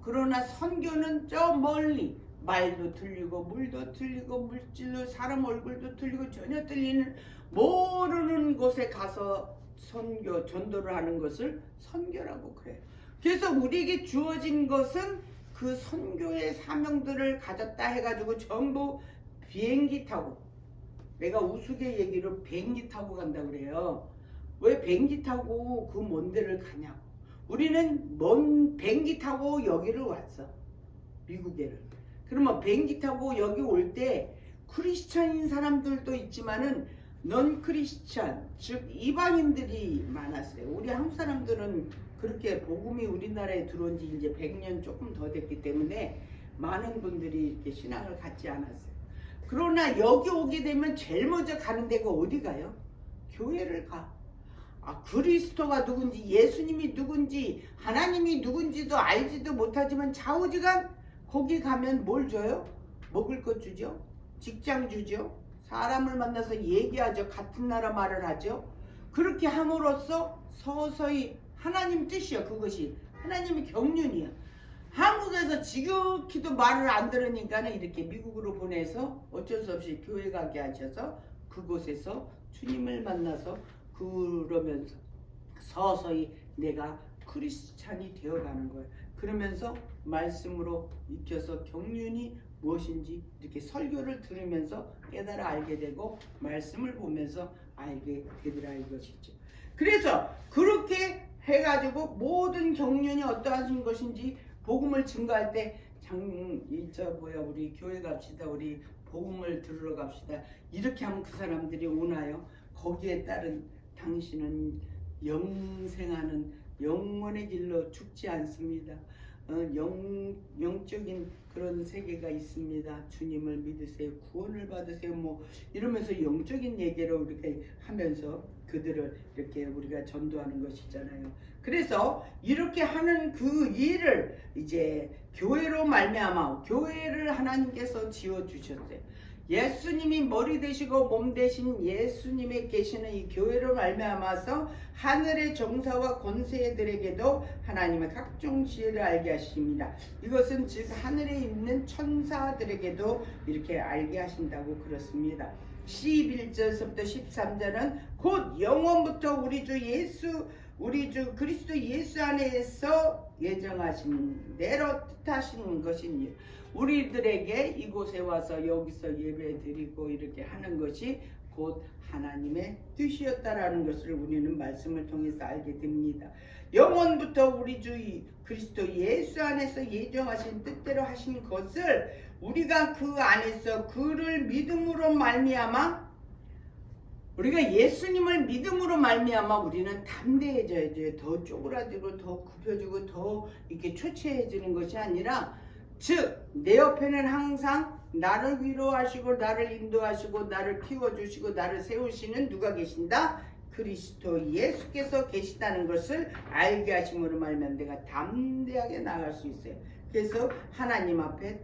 그러나 선교는 저 멀리, 말도 틀리고 물도 틀리고 물질로 사람 얼굴도 틀리고 전혀 틀리는 모르는 곳에 가서 전도를 하는 것을 선교라고 그래요. 그래서 우리에게 주어진 것은 그 선교의 사명들을 가졌다 해가지고 전부 비행기 타고, 내가 우스개 얘기로 비행기 타고 간다 그래요. 왜 비행기 타고 그 먼 데를 가냐고. 우리는 비행기 타고 여기를 왔어, 미국에를. 그러면 비행기 타고 여기 올 때 크리스찬인 사람들도 있지만은 넌 크리스찬, 즉 이방인들이 많았어요. 우리 한국 사람들은 그렇게 복음이 우리나라에 들어온 지 이제 100년 조금 더 됐기 때문에 많은 분들이 이렇게 신앙을 갖지 않았어요. 그러나 여기 오게 되면 제일 먼저 가는 데가 어디 가요? 교회를 가. 그리스도가 누군지, 예수님이 누군지, 하나님이 누군지도 알지도 못하지만 좌우지간 거기 가면 뭘 줘요? 먹을 것 주죠. 직장 주죠. 사람을 만나서 얘기하죠. 같은 나라 말을 하죠. 그렇게 함으로써 서서히 하나님 뜻이야. 그것이 하나님의 경륜이야. 한국에서 지극히도 말을 안 들으니까는 이렇게 미국으로 보내서 어쩔 수 없이 교회 가게 하셔서 그곳에서 주님을 만나서 그러면서 서서히 내가 크리스찬이 되어가는 거예요. 그러면서 말씀으로 익혀서 경륜이 무엇인지 이렇게 설교를 들으면서 깨달아 알게 되고 말씀을 보면서 알게 되더라 이것이죠. 그래서 그렇게 해가지고 모든 경륜이 어떠한 것인지 복음을 증거할 때 우리 교회 갑시다, 우리 복음을 들으러 갑시다, 이렇게 하면 그 사람들이 오나요? 거기에 따른 당신은 영생하는 영원의 길로 죽지 않습니다. 영적인 그런 세계가 있습니다. 주님을 믿으세요, 구원을 받으세요, 뭐 이러면서 영적인 얘기를 이렇게 하면서 그들을 이렇게 우리가 전도하는 것이잖아요. 그래서 이렇게 하는 그 일을 이제 교회로 말미암아, 교회를 하나님께서 지어 주셨어요. 예수님이 머리 되시고 몸 되신 예수님에 계시는 이 교회로 말미암아서 하늘의 정사와 권세들에게도 하나님의 각종 지혜를 알게 하십니다. 이것은 즉 하늘에 있는 천사들에게도 이렇게 알게 하신다고 그렇습니다. 11절부터 13절은 곧 영원부터 우리 주 그리스도 예수 안에서 예정하신 대로 뜻하신 것이니 우리들에게 이곳에 와서 여기서 예배 드리고 이렇게 하는 것이 곧 하나님의 뜻이었다라는 것을 우리는 말씀을 통해서 알게 됩니다. 영원부터 우리 주 그리스도 예수 안에서 예정하신 뜻대로 하신 것을 우리가 그 안에서 그를 믿음으로 말미암아, 우리가 예수님을 믿음으로 말미암아 우리는 담대해져야 돼요. 더 쪼그라들고 더 굽혀지고 더 이렇게 초췌해지는 것이 아니라, 즉 내 옆에는 항상 나를 위로하시고 나를 인도하시고 나를 키워주시고 나를 세우시는 누가 계신다? 그리스도 예수께서 계시다는 것을 알게 하심으로 말면 내가 담대하게 나아갈 수 있어요. 그래서 하나님 앞에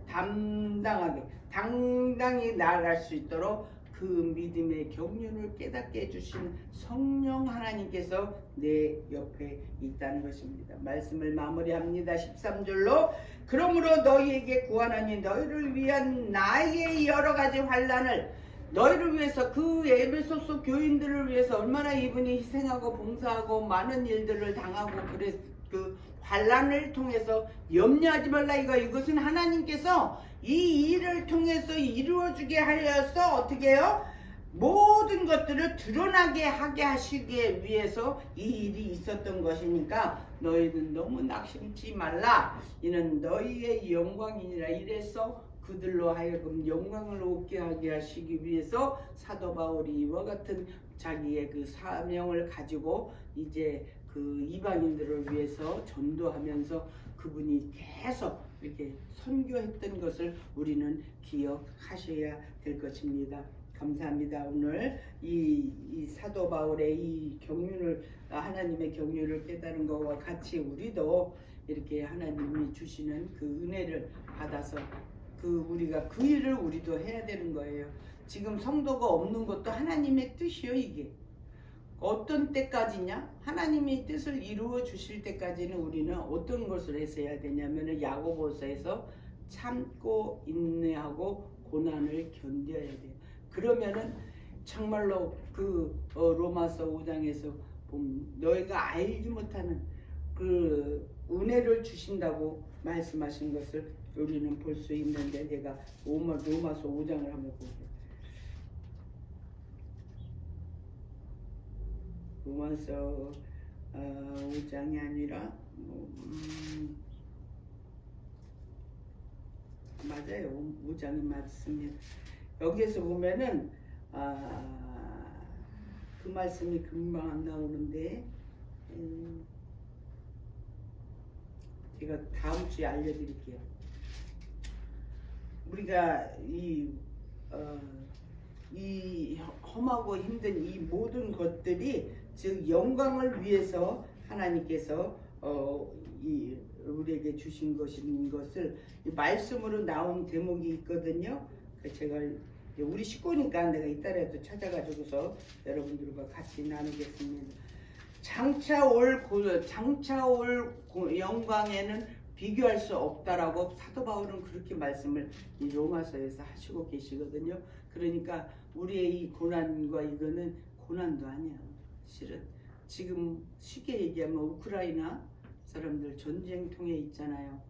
당당히 나아갈 수 있도록 그 믿음의 경륜을 깨닫게 해주신 성령 하나님께서 내 옆에 있다는 것입니다. 말씀을 마무리합니다. 13절로 그러므로 너희에게 구하노니 너희를 위한 나의 여러 가지 환난을 너희를 위해서 그 에베소서 교인들을 위해서 얼마나 이분이 희생하고 봉사하고 많은 일들을 당하고 그래 그 환난을 통해서 염려하지 말라 이것은 하나님께서 이 일을 통해서 이루어주게 하여서 어떻게 해요? 모든 것들을 드러나게 하게 하시기 위해서 이 일이 있었던 것이니까 너희는 너무 낙심치 말라. 이는 너희의 영광이니라. 이래서 그들로 하여금 영광을 얻게 하게 하시기 위해서 사도 바울이 이와 같은 자기의 그 사명을 가지고 이제 그 이방인들을 위해서 전도하면서 그분이 계속 이렇게 선교했던 것을 우리는 기억하셔야 될 것입니다. 감사합니다. 오늘 이 사도 바울의 이 경륜을 하나님의 경륜을 깨달은 것과 같이 우리도 이렇게 하나님이 주시는 그 은혜를 받아서 우리가 그 일을 우리도 해야 되는 거예요. 지금 성도가 없는 것도 하나님의 뜻이요. 이게 어떤 때까지냐? 하나님의 뜻을 이루어 주실 때까지는 우리는 어떤 것을 해야 되냐면은 야고보서에서 참고 인내하고 고난을 견뎌야 돼요. 그러면은 정말로 로마서 5장에서 보면 너희가 알지 못하는 그 은혜를 주신다고 말씀하신 것을 우리는 볼 수 있는데, 제가 로마서 5장을 한번 볼게요. 로마서 5장이 아니라 맞아요. 5장이 맞습니다. 여기에서 보면은 그 말씀이 금방 안 나오는데 제가 다음 주에 알려드릴게요. 우리가 이 험하고 힘든 이 모든 것들이 즉 영광을 위해서 하나님께서 우리에게 주신 것인 것을 말씀으로 나온 대목이 있거든요. 제가 우리 식구니까 내가 이따라도 찾아가지고서 여러분들과 같이 나누겠습니다. 장차 올 영광에는 비교할 수 없다라고 사도 바울은 그렇게 말씀을 이 로마서에서 하시고 계시거든요. 그러니까 우리의 이 고난과 이거는 고난도 아니야. 실은 지금 쉽게 얘기하면 우크라이나 사람들 전쟁통에 있잖아요.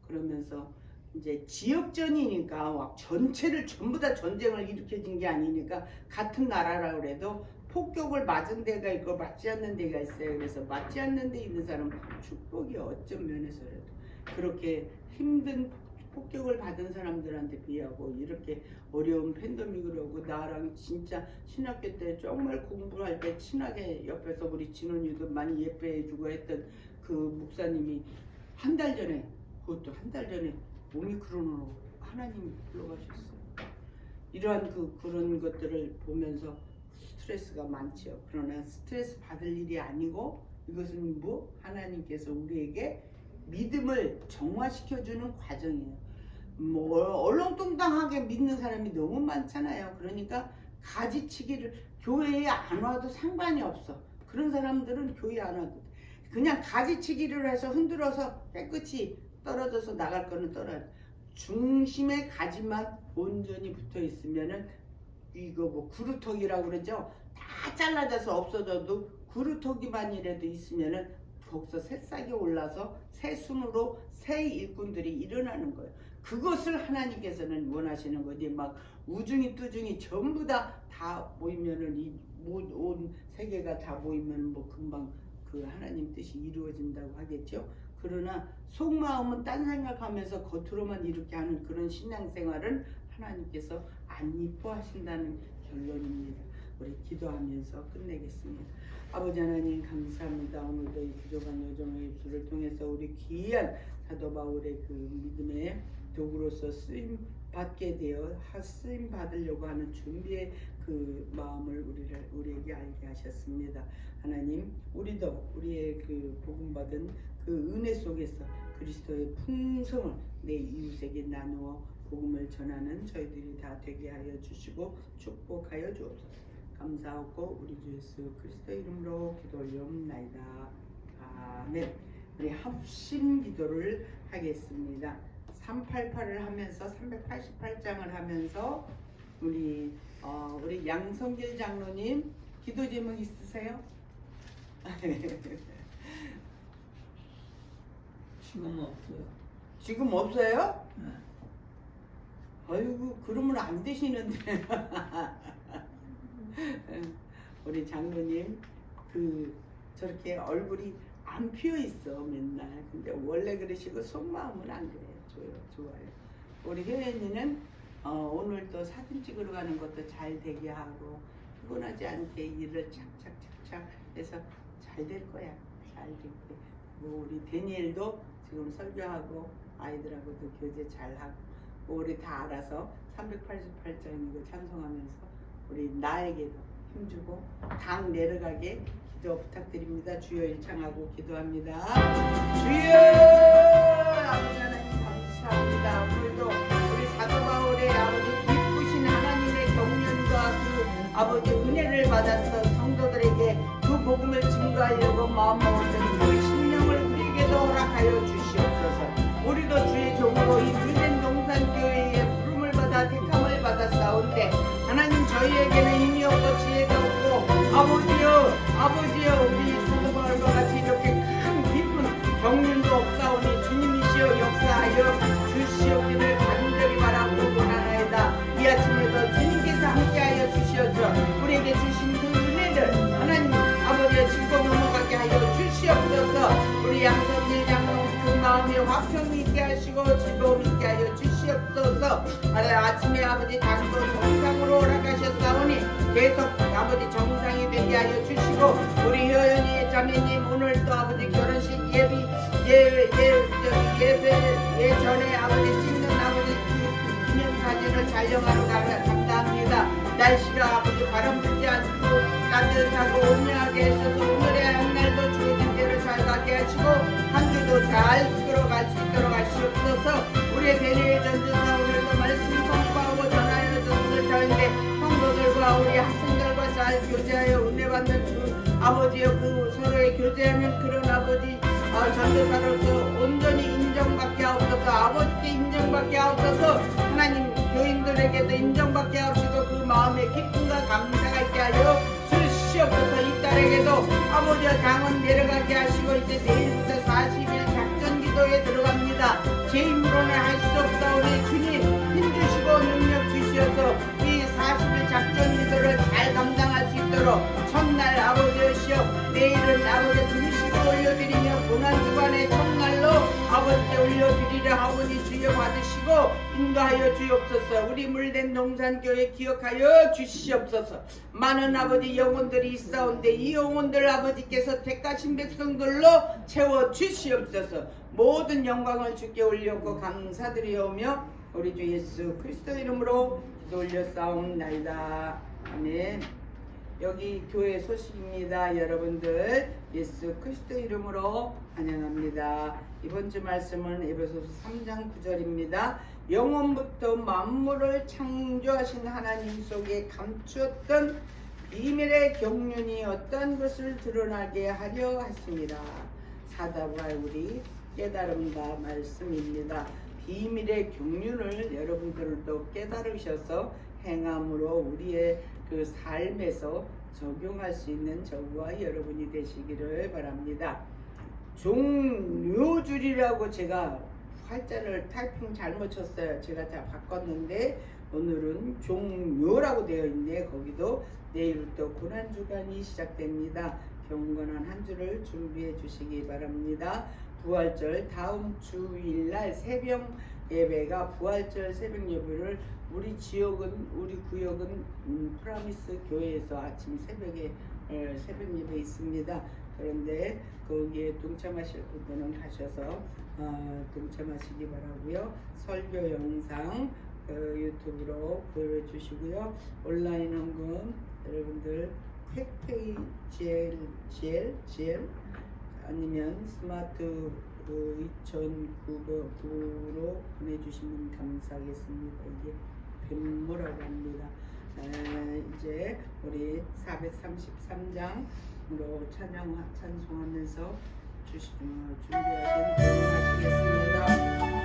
그러면서 이제 지역전이니까 막 전체를 전부 다 전쟁을 일으켜진 게 아니니까 같은 나라라 그래도 폭격을 맞은 데가 있고 맞지 않는 데가 있어요. 그래서 맞지 않는 데 있는 사람은 축복이 어쩐 면에서라도 그렇게 힘든 폭격을 받은 사람들한테 비하고 이렇게 어려운 팬데믹을 오고 나랑 진짜 신학교 때 정말 공부할 때 친하게 옆에서 우리 진원이도 많이 예뻐해주고 했던 그 목사님이 한 달 전에 오미크론으로 하나님이 불러가셨어요. 이러한 그런 것들을 보면서 스트레스가 많죠. 그러나 스트레스 받을 일이 아니고 이것은 하나님께서 우리에게 믿음을 정화시켜주는 과정이에요. 얼렁뚱땅하게 믿는 사람이 너무 많잖아요. 그러니까 가지치기를 교회에 안 와도 상관이 없어. 그런 사람들은 교회 안 와도 돼. 그냥 가지치기를 해서 흔들어서 깨끗이 떨어져서 나갈 거는 떨어져. 중심에 가지만 온전히 붙어 있으면은 이거 구루터기라고 그러죠. 다 잘라져서 없어져도 구루터기만이라도 있으면은 거기서 새싹이 올라서 새 순으로 새 일꾼들이 일어나는 거예요. 그것을 하나님께서는 원하시는 거지. 막 우중이 뚜중이 전부 다 모이면은 온 세계가 다 모이면 금방 그 하나님 뜻이 이루어진다고 하겠죠. 그러나 속마음은 딴 생각하면서 겉으로만 이렇게 하는 그런 신앙생활은 하나님께서 안 이뻐하신다는 결론입니다. 우리 기도하면서 끝내겠습니다. 아버지 하나님 감사합니다. 오늘도 이 부족한 여정의 입술을 통해서 우리 귀한 사도 바울의 그 믿음의 도구로서 쓰임 받게 되어 쓰임 받으려고 하는 준비의 그 마음을 우리에게 알게 하셨습니다. 하나님, 우리도 우리의 그 복음 받은 그 은혜 속에서 그리스도의 풍성을 내 이웃에게 나누어 복음을 전하는 저희들이 다 되게 하여 주시고 축복하여 주옵소서. 감사하고 우리 주 예수 그리스도 이름으로 기도 올려옵나이다. 아멘. 우리 합심 기도를 하겠습니다. 388을 하면서 388장을 하면서 우리 양성길 장로님 기도 제목 있으세요? 지금 없어요. 지금 없어요? 네. 아이고 그러면 안 되시는데. 우리 장로님 그 저렇게 얼굴이 안 피어 있어 맨날. 근데 원래 그러시고 속마음은 안 그래요. 좋아요. 우리 효연이는 오늘 또 사진 찍으러 가는 것도 잘 되게 하고 피곤하지 않게 일을 착착착착 해서 잘 될 거야. 잘 될 거야. 뭐 우리 데니엘도 지금 설교하고 아이들하고도 교제 잘 하고 우리 다 알아서 388장이고 찬송하면서 우리 나에게도 힘주고 당 내려가게 기도 부탁드립니다. 주여 일창하고 기도합니다. 주여 아버지 하나님 감사합니다. 오늘도 우리 사도 바울의 아버지 기쁘신 하나님의 경륜과 그 아버지 은혜를 받아서 성도들에게 그 복음을 증거하려고 마음먹었던 그 신령을 우리에게도 허락하여 주시옵소서. 우리도 주의 종으로 이 물된 농산교회의 부름을 받아 택함을 받았사온데 하나님 저희에게는 힘이 없고 지혜가 없고 아버지여 우리 사도 바울과 같이 이렇게 큰 깊은 경륜도 없사오니 주님이시여 역사하여 주시옵기를 간절히 바라고 원하나이다. 이 아침에도 주님께서 함께하여 주시어서 우리에게 주신 그 은혜를 하나님 아버지의 짚고 넘어가게 하여 주시옵소서. 우리 양선일 장로 그 마음에 화평이 있게 하시고 즐거움 있게 하여 주시옵소서. 아침에 아버지 당도 정상으로 허락하셨사오니 계속 아버지 정상이 되게 하여 주시고 우리 효연이 자매님 오늘 또 아버지 결혼식 예전에 아버지 찍는 아버지 기념사진을 촬영하러 가면 감사합니다. 날씨가 아버지 바람 불지 않고 따뜻하고 온유하게 하셔서 오늘의 한 날도 주어진 대로 잘 가게 하시고 한 주도 잘 끌어갈 수 있도록 하시옵소서. 우리의 대리의 전도사 오늘도 말씀 선포하고 전하여 줬을 터인데 성도들과 우리 학생들과 잘 교제하여 은혜 받는 주 아버지여 그 서로의 교제하면 그런 아버지 전도사로서 온전히 인정받게 하옵소서. 아버지께 인정받게 하옵소서. 하나님 교인들에게도 인정받게 하옵시고 그 마음의 기쁨과 감사가 있게 하여 주시옵소서. 이 딸에게도 아버지와 당원 내려가게 하시고 이제 내일부터 40일 작전 기도에 들어갑니다. 제 힘으로는 할 수 없사오니 주님 힘주시고 능력 주시어서 이 40일 작전 기도를 잘 감당할 수 있도록 첫날 아버지여시여 내일은 아버지 등식을 올려드리며 고난주간의 첫날로 아버지께 올려드리려 하오니 주여 받으시고 인도하여 주옵소서. 우리 물된 농산교회 기억하여 주시옵소서. 많은 아버지 영혼들이 있사온데 이 영혼들 아버지께서 택하신 백성들로 채워 주시옵소서. 모든 영광을 주께 올렸고 감사드리오며 우리 주 예수 그리스도 이름으로 기도 올렸사옵나이다. 아멘. 여기 교회 소식입니다. 여러분들 예수 그리스도 이름으로 환영합니다. 이번 주 말씀은 에베소서 3장 9절입니다. 영원부터 만물을 창조하신 하나님 속에 감추었던 비밀의 경륜이 어떤 것을 드러나게 하려 하십니다. 사다와 우리 깨달음과 말씀입니다. 비밀의 경륜을 여러분들도 깨달으셔서 행함으로 우리의 그 삶에서 적용할 수 있는 저와 여러분이 되시기를 바랍니다. 종묘줄이라고 제가 활자를 타이핑 잘못 쳤어요. 제가 다 바꿨는데 오늘은 종묘라고 되어 있네. 거기도 내일부터 고난주간이 시작됩니다. 경건한 한 주를 준비해 주시기 바랍니다. 부활절 다음 주일날 새벽 예배가 부활절 새벽 예배를 우리 지역은 우리 구역은 프라미스 교회에서 아침 새벽에 새벽 예배 있습니다. 그런데 거기에 동참하실 분들은 가셔서 동참하시기 바라고요. 설교 영상 유튜브로 보여주시고요. 온라인 헌금 여러분들 퀵페이 GL 아니면 스마트 2,900으로 보내주시면 감사하겠습니다. 이게 뱀모라고 합니다. 이제 우리 433장으로 찬송하면서 준비하신 하시겠습니다.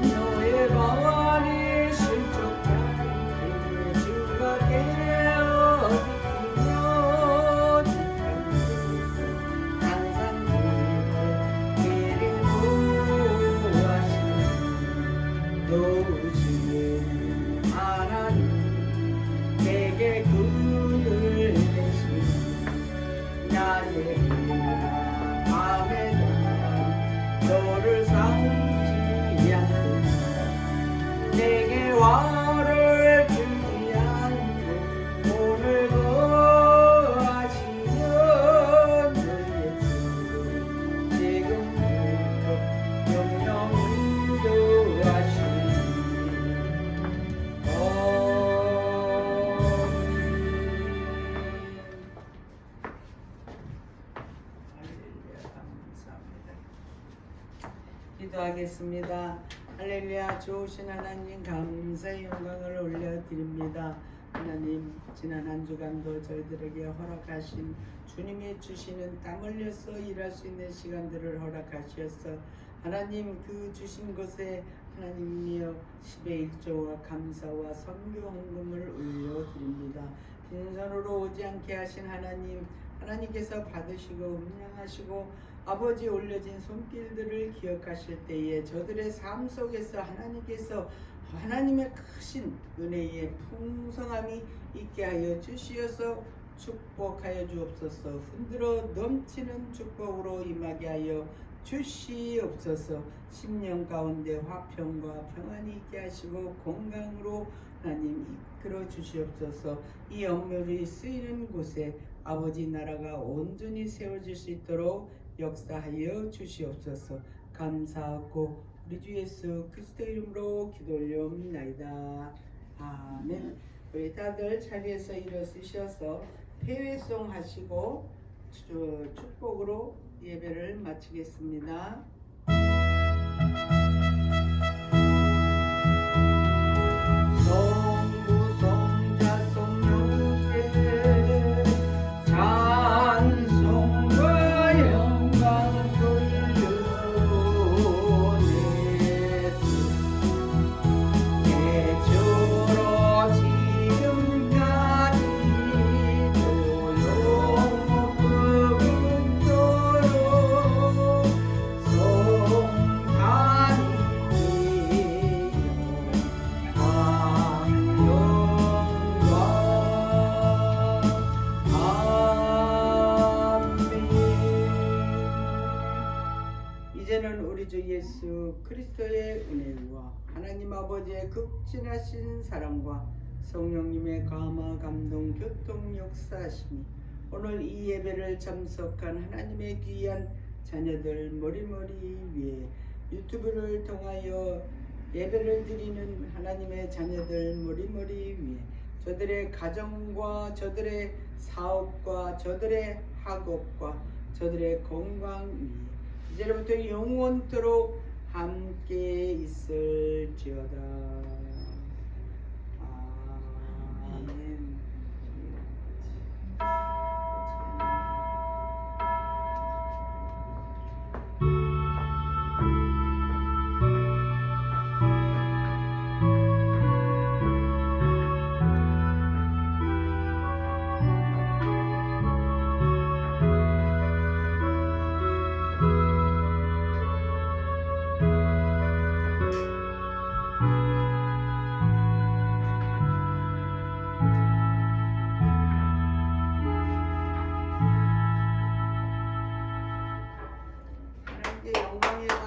너의 마음이 실족한 주가 되어 항상 길을 구하시는 도우시는 하나님 내게 그늘 대신 나의 밤에 너를 삼지 않고 내게 화를 주지 않고 오늘도 하시면 너의 지금부터 영영을 인도하시니 할렐루야 감사합니다. 기도하겠습니다. 할렐루야 좋으신 하나님 감사의 영광을 올려드립니다. 하나님 지난 한 주간도 저희들에게 허락하신 주님이 주시는 땀 흘려서 일할 수 있는 시간들을 허락하시어서 하나님 그 주신 곳에 하나님이여 10의 1조와 감사와 선교 헌금을 올려드립니다. 빈손으로 오지 않게 하신 하나님 하나님께서 받으시고 음량하시고 아버지 올려진 손길들을 기억하실 때에 저들의 삶 속에서 하나님께서 하나님의 크신 은혜의 풍성함이 있게 하여 주시어서 축복하여 주옵소서. 흔들어 넘치는 축복으로 임하게 하여 주시옵소서. 10년 가운데 화평과 평안이 있게 하시고 건강으로 하나님 이끌어 주시옵소서. 이 업무를 쓰이는 곳에 아버지 나라가 온전히 세워질 수 있도록 역사하여 주시옵소서. 감사하고 우리 주 예수 그리스도 이름으로 기도 올려옵나이다. 아멘. 우리 다들 자리에서 일어서셔서 폐회송 하시고 축복으로 예배를 마치겠습니다. 성부 성자 성령께 찬송과 영광 돌려내 내 주로 지금까지 조용히 이제는 우리 주 예수 그리스도의 은혜와 하나님 아버지의 극진하신 사랑과 성령님의 감화 감동 교통 역사하심이 오늘 이 예배를 참석한 하나님의 귀한 자녀들 머리머리 위에 유튜브를 통하여 예배를 드리는 하나님의 자녀들 머리머리 위에 저들의 가정과 저들의 사업과 저들의 학업과 저들의 건강 위에 이제부터 영원토록 함께 있을지어다. 아멘. 영광의